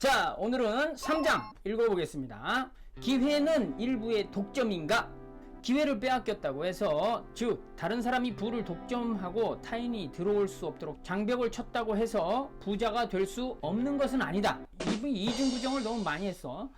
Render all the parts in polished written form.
자, 오늘은 3장 읽어보겠습니다. 기회는 일부의 독점인가? 기회를 빼앗겼다고 해서, 즉 다른 사람이 부를 독점하고 타인이 들어올 수 없도록 장벽을 쳤다고 해서 부자가 될 수 없는 것은 아니다. 이분이 이중부정을 너무 많이 했어.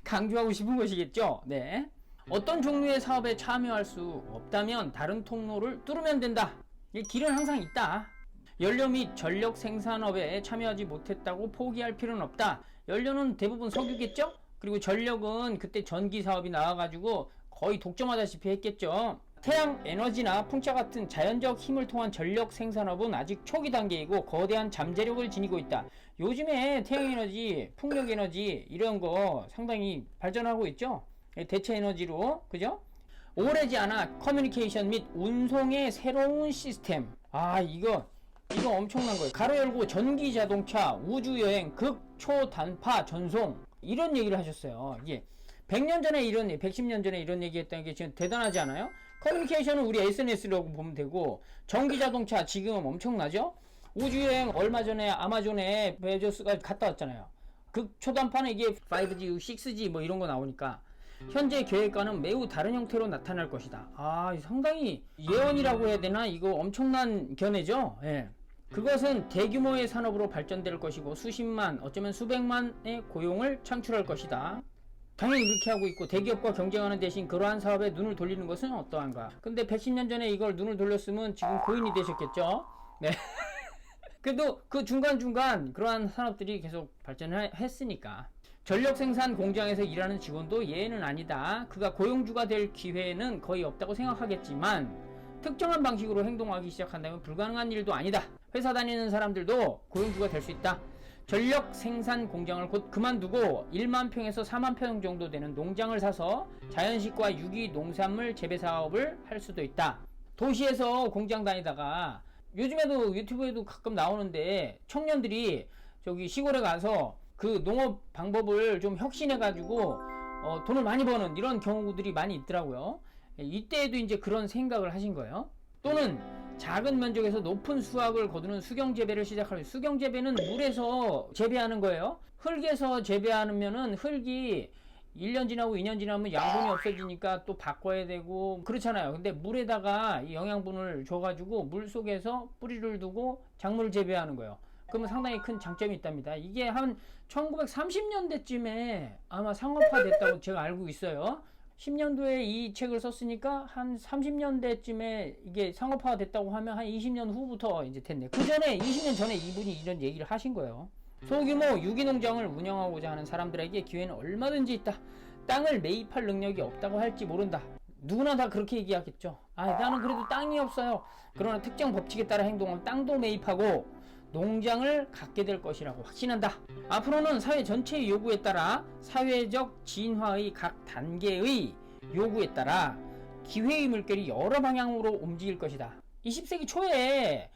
강조하고 싶은 것이겠죠. 네. 어떤 종류의 사업에 참여할 수 없다면 다른 통로를 뚫으면 된다. 이 길은 항상 있다. 연료 및 전력 생산업에 참여하지 못했다고 포기할 필요는 없다. 연료는 대부분 석유겠죠? 그리고 전력은 그때 전기 사업이 나와가지고 거의 독점하다시피 했겠죠. 태양 에너지나 풍차 같은 자연적 힘을 통한 전력 생산업은 아직 초기 단계이고 거대한 잠재력을 지니고 있다. 요즘에 태양 에너지, 풍력 에너지 이런 거 상당히 발전하고 있죠. 대체 에너지로, 그죠? 오래지 않아 커뮤니케이션 및 운송의 새로운 시스템. 이거 엄청난 거예요. 가로 열고 전기 자동차, 우주여행, 극초단파 전송 이런 얘기를 하셨어요. 이게 100년 전에 110년 전에 이런 얘기 했다는 게 지금 대단하지 않아요? 커뮤니케이션은 우리 SNS라고 보면 되고, 전기 자동차 지금 엄청나죠? 우주여행 얼마 전에 아마존에 베조스가 갔다 왔잖아요. 극초단파는 이게 5G, 6G 뭐 이런 거 나오니까 현재 계획과는 매우 다른 형태로 나타날 것이다. 상당히 예언이라고 해야 되나? 이거 엄청난 견해죠? 예. 그것은 대규모의 산업으로 발전될 것이고 수십만, 어쩌면 수백만의 고용을 창출할 것이다. 당연히 그렇게 하고 있고, 대기업과 경쟁하는 대신 그러한 사업에 눈을 돌리는 것은 어떠한가? 근데 110년 전에 이걸 눈을 돌렸으면 지금 고인이 되셨겠죠? 네. 그래도 그 중간중간 그러한 산업들이 계속 발전했으니까. 전력 생산 공장에서 일하는 직원도 예외는 아니다. 그가 고용주가 될 기회는 거의 없다고 생각하겠지만 특정한 방식으로 행동하기 시작한다면 불가능한 일도 아니다. 회사 다니는 사람들도 고용주가 될 수 있다. 전력 생산 공장을 곧 그만두고 1만 평에서 4만 평 정도 되는 농장을 사서 자연식과 유기 농산물 재배 사업을 할 수도 있다. 도시에서 공장 다니다가, 요즘에도 유튜브에도 가끔 나오는데, 청년들이 저기 시골에 가서 그 농업 방법을 좀 혁신해가지고 돈을 많이 버는 이런 경우들이 많이 있더라고요. 이때에도 이제 그런 생각을 하신 거예요. 또는 작은 면적에서 높은 수확을 거두는 수경재배를 시작하는. 수경재배는 물에서 재배하는 거예요. 흙에서 재배하면은 흙이 1년 지나고 2년 지나면 양분이 없어지니까 또 바꿔야 되고 그렇잖아요. 근데 물에다가 이 영양분을 줘가지고 물 속에서 뿌리를 두고 작물을 재배하는 거예요. 그러면 상당히 큰 장점이 있답니다. 이게 한 1930년대쯤에 아마 상업화 됐다고 제가 알고 있어요. 10년도에 이 책을 썼으니까 한 30년대쯤에 이게 상업화가 됐다고 하면 한 20년 후부터 이제 됐네. 그 전에 20년 전에 이분이 이런 얘기를 하신 거예요. 소규모 유기농장을 운영하고자 하는 사람들에게 기회는 얼마든지 있다. 땅을 매입할 능력이 없다고 할지 모른다. 누구나 다 그렇게 얘기하겠죠. 나는 그래도 땅이 없어요. 그러나 특정 법칙에 따라 행동하면 땅도 매입하고 농장을 갖게 될 것이라고 확신한다. 앞으로는 사회 전체의 요구에 따라, 사회적 진화의 각 단계의 요구에 따라 기회의 물결이 여러 방향으로 움직일 것이다. 20세기 초에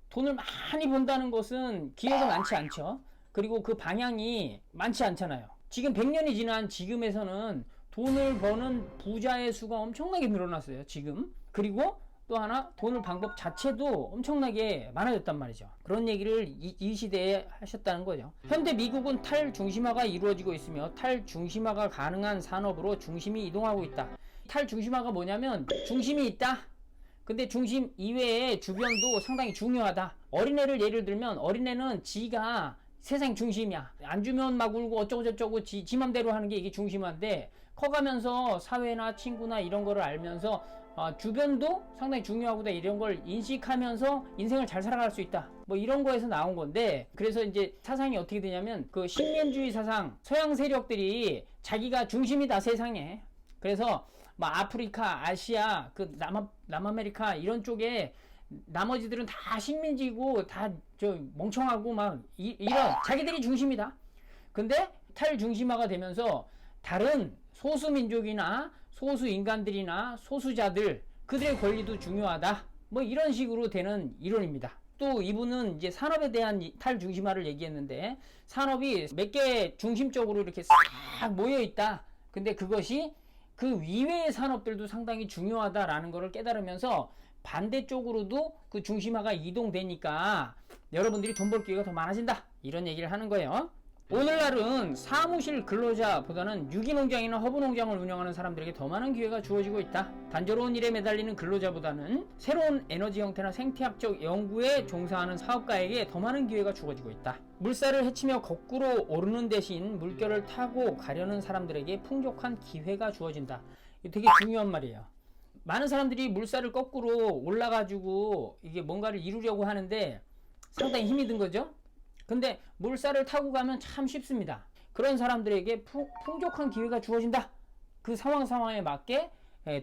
돈을 많이 번다는 것은 기회가 많지 않죠. 그리고 그 방향이 많지 않잖아요. 지금 100년이 지난 지금에서는 돈을 버는 부자의 수가 엄청나게 늘어났어요, 지금. 그리고 또 하나, 돈을 방법 자체도 엄청나게 많아졌단 말이죠. 그런 얘기를 이 시대에 하셨다는 거죠. 현대 미국은 탈중심화가 이루어지고 있으며 탈중심화가 가능한 산업으로 중심이 이동하고 있다. 탈중심화가 뭐냐면 중심이 있다. 근데 중심 이외에 주변도 상당히 중요하다. 어린애를 예를 들면, 어린애는 지가 세상 중심이야. 안 주면 막 울고 어쩌고저쩌고 지 맘대로 하는 게 이게 중심화인데, 커가면서 사회나 친구나 이런 거를 알면서 주변도 상당히 중요하구나, 이런 걸 인식하면서 인생을 잘 살아갈 수 있다. 뭐 이런 거에서 나온 건데, 그래서 이제 사상이 어떻게 되냐면, 그 식민주의 사상, 서양 세력들이 자기가 중심이다, 세상에. 그래서 막 아프리카, 아시아, 그 남아메리카 이런 쪽에 나머지들은 다 식민지고 다 저 멍청하고 막 이런 자기들이 중심이다. 근데 탈중심화가 되면서 다른 소수민족이나 소수인간들이나 소수자들, 그들의 권리도 중요하다. 뭐 이런 식으로 되는 이론입니다. 또 이분은 이제 산업에 대한 탈중심화를 얘기했는데, 산업이 몇 개 중심적으로 이렇게 싹 모여 있다. 근데 그것이 그 이외의 산업들도 상당히 중요하다라는 것을 깨달으면서 반대쪽으로도 그 중심화가 이동되니까 여러분들이 돈 벌 기회가 더 많아진다, 이런 얘기를 하는 거예요. 오늘날은 사무실 근로자보다는 유기농장이나 허브농장을 운영하는 사람들에게 더 많은 기회가 주어지고 있다. 단조로운 일에 매달리는 근로자보다는 새로운 에너지 형태나 생태학적 연구에 종사하는 사업가에게 더 많은 기회가 주어지고 있다. 물살을 헤치며 거꾸로 오르는 대신 물결을 타고 가려는 사람들에게 풍족한 기회가 주어진다. 이거 되게 중요한 말이에요. 많은 사람들이 물살을 거꾸로 올라가지고 이게 뭔가를 이루려고 하는데 상당히 힘이 든 거죠. 근데 물살을 타고 가면 참 쉽습니다. 그런 사람들에게 풍족한 기회가 주어진다. 그 상황에 맞게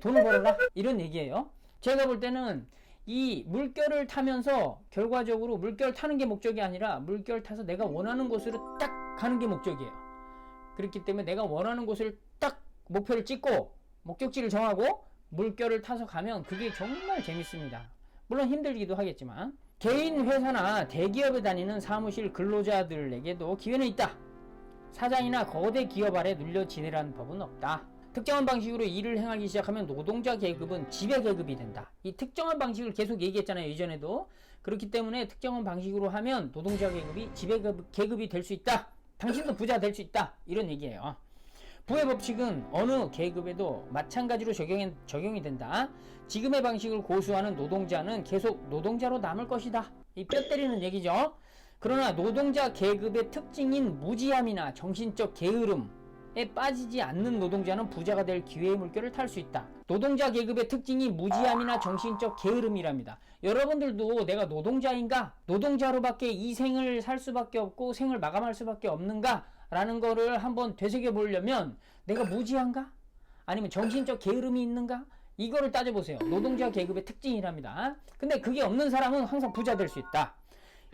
돈을 벌어라, 이런 얘기예요. 제가 볼 때는 이 물결을 타면서 결과적으로 물결 타는 게 목적이 아니라 물결 타서 내가 원하는 곳으로 딱 가는 게 목적이에요. 그렇기 때문에 내가 원하는 곳을 딱 목표를 찍고 목적지를 정하고 물결을 타서 가면 그게 정말 재밌습니다. 물론 힘들기도 하겠지만. 개인 회사나 대기업에 다니는 사무실 근로자들에게도 기회는 있다. 사장이나 거대 기업 아래 눌려 지내라는 법은 없다. 특정한 방식으로 일을 행하기 시작하면 노동자 계급은 지배 계급이 된다. 이 특정한 방식을 계속 얘기했잖아요, 이전에도. 그렇기 때문에 특정한 방식으로 하면 노동자 계급이 지배 계급이 될 수 있다. 당신도 부자 될 수 있다, 이런 얘기예요. 부의 법칙은 어느 계급에도 마찬가지로 적용이 된다. 지금의 방식을 고수하는 노동자는 계속 노동자로 남을 것이다. 이 뼈 때리는 얘기죠. 그러나 노동자 계급의 특징인 무지함이나 정신적 게으름에 빠지지 않는 노동자는 부자가 될 기회의 물결을 탈 수 있다. 노동자 계급의 특징이 무지함이나 정신적 게으름이랍니다. 여러분들도 내가 노동자인가? 노동자로밖에 이 생을 살 수밖에 없고 생을 마감할 수밖에 없는가? 라는 거를 한번 되새겨 보려면 내가 무지한가? 아니면 정신적 게으름이 있는가? 이거를 따져보세요. 노동자 계급의 특징이랍니다. 근데 그게 없는 사람은 항상 부자 될 수 있다.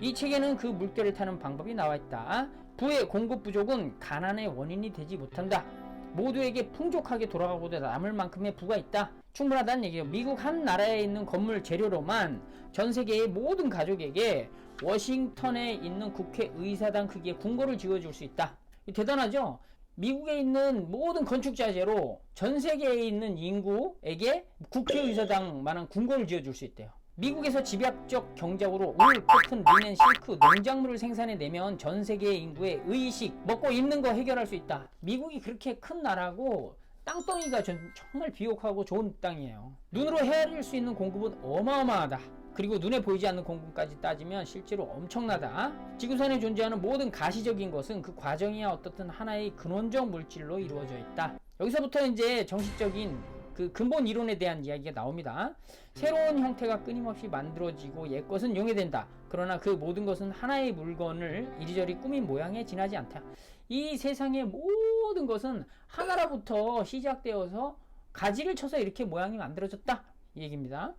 이 책에는 그 물결을 타는 방법이 나와 있다. 부의 공급 부족은 가난의 원인이 되지 못한다. 모두에게 풍족하게 돌아가고도 남을 만큼의 부가 있다. 충분하다는 얘기예요. 미국 한 나라에 있는 건물 재료로만 전 세계의 모든 가족에게 워싱턴에 있는 국회의사당 크기의 궁궐을 지어줄 수 있다. 대단하죠? 미국에 있는 모든 건축자재로 전 세계에 있는 인구에게 국회의사당만한 궁궐을 지어줄 수 있대요. 미국에서 집약적 경작으로 울, 코튼, 리넨, 실크, 농작물을 생산해내면 전 세계의 인구의 의식, 먹고 입는 거 해결할 수 있다. 미국이 그렇게 큰 나라고 땅덩이가 정말 비옥하고 좋은 땅이에요. 눈으로 헤아릴 수 있는 공급은 어마어마하다. 그리고 눈에 보이지 않는 공급까지 따지면 실제로 엄청나다. 지구상에 존재하는 모든 가시적인 것은 그 과정이야 어떻든 하나의 근원적 물질로 이루어져 있다. 여기서부터 이제 정신적인 그 근본 이론에 대한 이야기가 나옵니다. 새로운 형태가 끊임없이 만들어지고 옛것은 용해된다. 그러나 그 모든 것은 하나의 물건을 이리저리 꾸민 모양에 지나지 않다. 이 세상의 모든 것은 하나로부터 시작되어서 가지를 쳐서 이렇게 모양이 만들어졌다, 이 얘기입니다.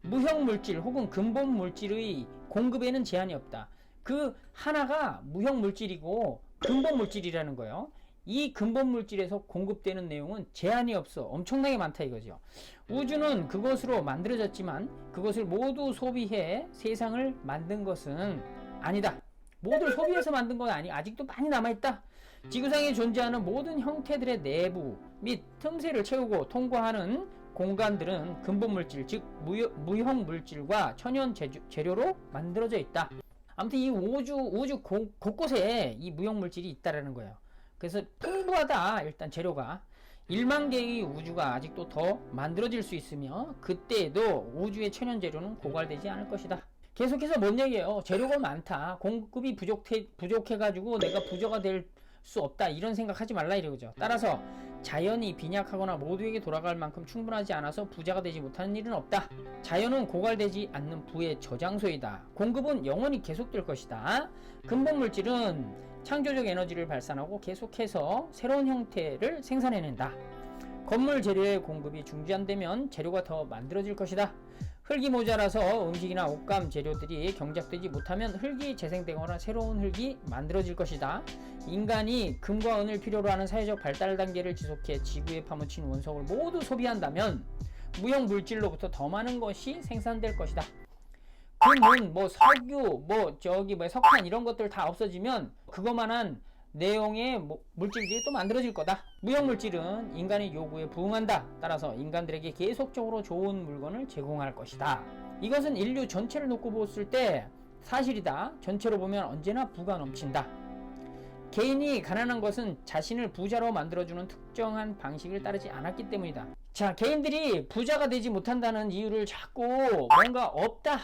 무형 물질 혹은 근본 물질의 공급에는 제한이 없다. 그 하나가 무형 물질이고 근본 물질이라는 거예요. 이 근본 물질에서 공급되는 내용은 제한이 없어. 엄청나게 많다 이거죠. 우주는 그것으로 만들어졌지만 그것을 모두 소비해 세상을 만든 것은 아니다. 모두 소비해서 만든 건 아직도 많이 남아있다. 지구상에 존재하는 모든 형태들의 내부 및 틈새를 채우고 통과하는 공간들은 근본 물질, 즉 무형 물질과 천연 재료로 만들어져 있다. 아무튼 이 우주 곳곳에 이 무형 물질이 있다라는 거예요. 그래서 풍부하다. 일단 재료가 1만 개의 우주가 아직도 더 만들어질 수 있으며 그때에도 우주의 천연 재료는 고갈되지 않을 것이다. 계속해서 뭔 얘기예요? 재료가 많다. 공급이 부족해가지고 내가 부자가 될 수 없다. 이런 생각하지 말라 이러죠. 따라서 자연이 빈약하거나 모두에게 돌아갈 만큼 충분하지 않아서 부자가 되지 못하는 일은 없다. 자연은 고갈되지 않는 부의 저장소이다. 공급은 영원히 계속될 것이다. 근본 물질은 창조적 에너지를 발산하고 계속해서 새로운 형태를 생산해낸다. 건물 재료의 공급이 중단되면 재료가 더 만들어질 것이다. 흙이 모자라서 음식이나 옷감 재료들이 경작되지 못하면 흙이 재생되거나 새로운 흙이 만들어질 것이다. 인간이 금과 은을 필요로 하는 사회적 발달 단계를 지속해 지구에 파묻힌 원석을 모두 소비한다면 무형 물질로부터 더 많은 것이 생산될 것이다. 금은 석유, 석탄 이런 것들 다 없어지면 그것만한 내용의 물질들이 또 만들어질 거다. 무형물질은 인간의 요구에 부응한다. 따라서 인간들에게 계속적으로 좋은 물건을 제공할 것이다. 이것은 인류 전체를 놓고 봤을 때 사실이다. 전체로 보면 언제나 부가 넘친다. 개인이 가난한 것은 자신을 부자로 만들어주는 특정한 방식을 따르지 않았기 때문이다. 자, 개인들이 부자가 되지 못한다는 이유를 자꾸 뭔가 없다,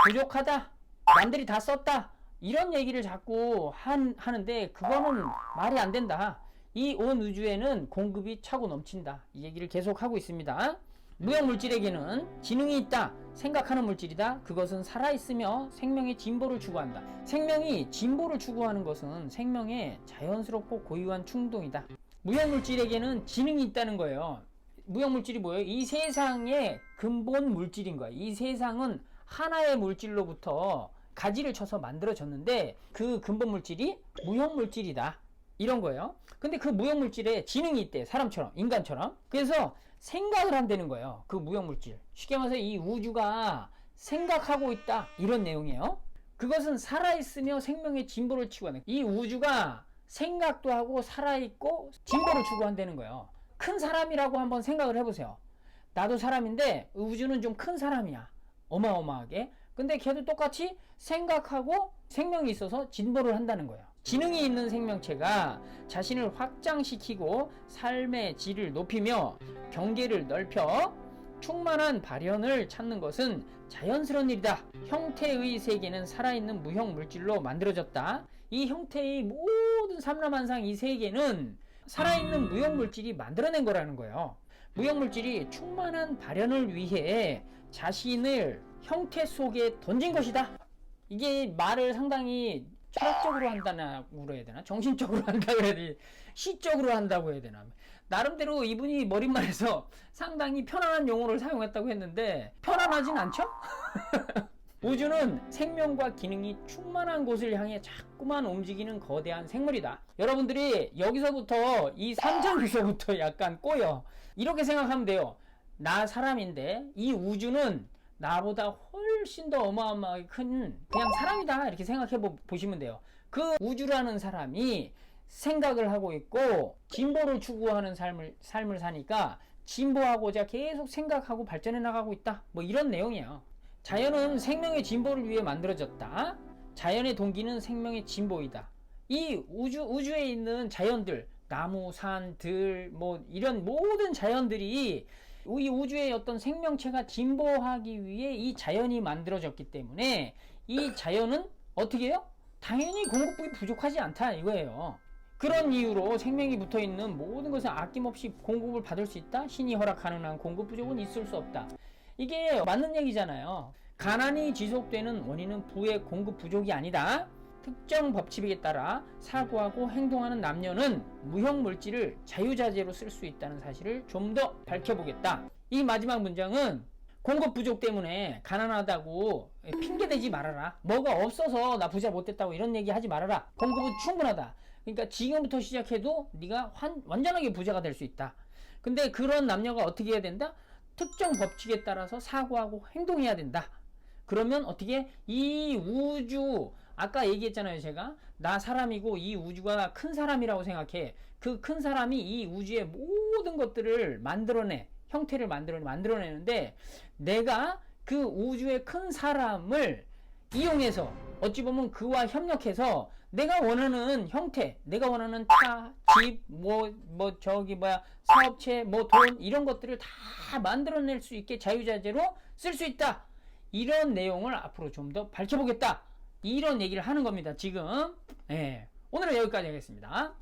부족하다, 남들이 다 썼다, 이런 얘기를 자꾸 하는데 그거는 말이 안 된다. 이 온 우주에는 공급이 차고 넘친다. 이 얘기를 계속 하고 있습니다. 무형물질에게는 지능이 있다. 생각하는 물질이다. 그것은 살아있으며 생명의 진보를 추구한다. 생명이 진보를 추구하는 것은 생명의 자연스럽고 고유한 충동이다. 무형물질에게는 지능이 있다는 거예요. 무형물질이 뭐예요? 이 세상의 근본 물질인 거예요. 이 세상은 하나의 물질로부터 가지를 쳐서 만들어졌는데 그 근본 물질이 무형물질이다. 이런 거예요. 근데 그 무형물질에 지능이 있대. 사람처럼, 인간처럼. 그래서 생각을 한다는 거예요. 그 무형물질. 쉽게 말해서 이 우주가 생각하고 있다. 이런 내용이에요. 그것은 살아있으며 생명의 진보를 추구하는, 이 우주가 생각도 하고 살아있고 진보를 추구한다는 거예요. 큰 사람이라고 한번 생각을 해보세요. 나도 사람인데 우주는 좀 큰 사람이야. 어마어마하게. 근데 걔도 똑같이 생각하고 생명이 있어서 진보를 한다는 거예요. 지능이 있는 생명체가 자신을 확장시키고 삶의 질을 높이며 경계를 넓혀 충만한 발현을 찾는 것은 자연스러운 일이다. 형태의 세계는 살아있는 무형 물질로 만들어졌다. 이 형태의 모든 삼라만상 이 세계는 살아있는 무형 물질이 만들어낸 거라는 거예요. 무형 물질이 충만한 발현을 위해 자신을 형태 속에 던진 것이다. 이게 말을 상당히 철학적으로 한다고 해야 되나? 정신적으로 한다고 해야 되나? 시적으로 한다고 해야 되나? 나름대로 이분이 머릿말에서 상당히 편안한 용어를 사용했다고 했는데 편안하진 않죠? 우주는 생명과 기능이 충만한 곳을 향해 자꾸만 움직이는 거대한 생물이다. 여러분들이 여기서부터 이 3장에서부터 약간 꼬여. 이렇게 생각하면 돼요. 나 사람인데 이 우주는 나보다 훨씬 더 어마어마하게 큰 그냥 사람이다. 이렇게 생각해 보시면 돼요. 그 우주라는 사람이 생각을 하고 있고 진보를 추구하는 삶을 사니까 진보하고자 계속 생각하고 발전해 나가고 있다. 뭐 이런 내용이에요. 자연은 생명의 진보를 위해 만들어졌다. 자연의 동기는 생명의 진보이다. 이 우주에 있는 자연들, 나무, 산, 들, 뭐 이런 모든 자연들이 이 우주의 어떤 생명체가 진보하기 위해 이 자연이 만들어졌기 때문에 이 자연은 어떻게 해요? 당연히 공급이 부족하지 않다 이거예요. 그런 이유로 생명이 붙어있는 모든 것을 아낌없이 공급을 받을 수 있다. 신이 허락하는 한 공급 부족은 있을 수 없다. 이게 맞는 얘기잖아요. 가난이 지속되는 원인은 부의 공급 부족이 아니다. 특정 법칙에 따라 사고하고 행동하는 남녀는 무형 물질을 자유자재로 쓸 수 있다는 사실을 좀 더 밝혀보겠다. 이 마지막 문장은 공급 부족 때문에 가난하다고 핑계대지 말아라. 뭐가 없어서 나 부자 못됐다고 이런 얘기 하지 말아라. 공급은 충분하다. 그러니까 지금부터 시작해도 네가 완전하게 부자가 될 수 있다. 근데 그런 남녀가 어떻게 해야 된다? 특정 법칙에 따라서 사고하고 행동해야 된다. 그러면 어떻게 이 우주, 아까 얘기했잖아요. 제가 나 사람이고 이 우주가 큰 사람이라고 생각해. 그 큰 사람이 이 우주의 모든 것들을 만들어내, 형태를 만들어내는데 내가 그 우주의 큰 사람을 이용해서 어찌 보면 그와 협력해서 내가 원하는 형태, 내가 원하는 차, 집, 사업체, 돈 이런 것들을 다 만들어낼 수 있게 자유자재로 쓸 수 있다. 이런 내용을 앞으로 좀 더 밝혀보겠다. 이런 얘기를 하는 겁니다. 지금. 오늘은 여기까지 하겠습니다.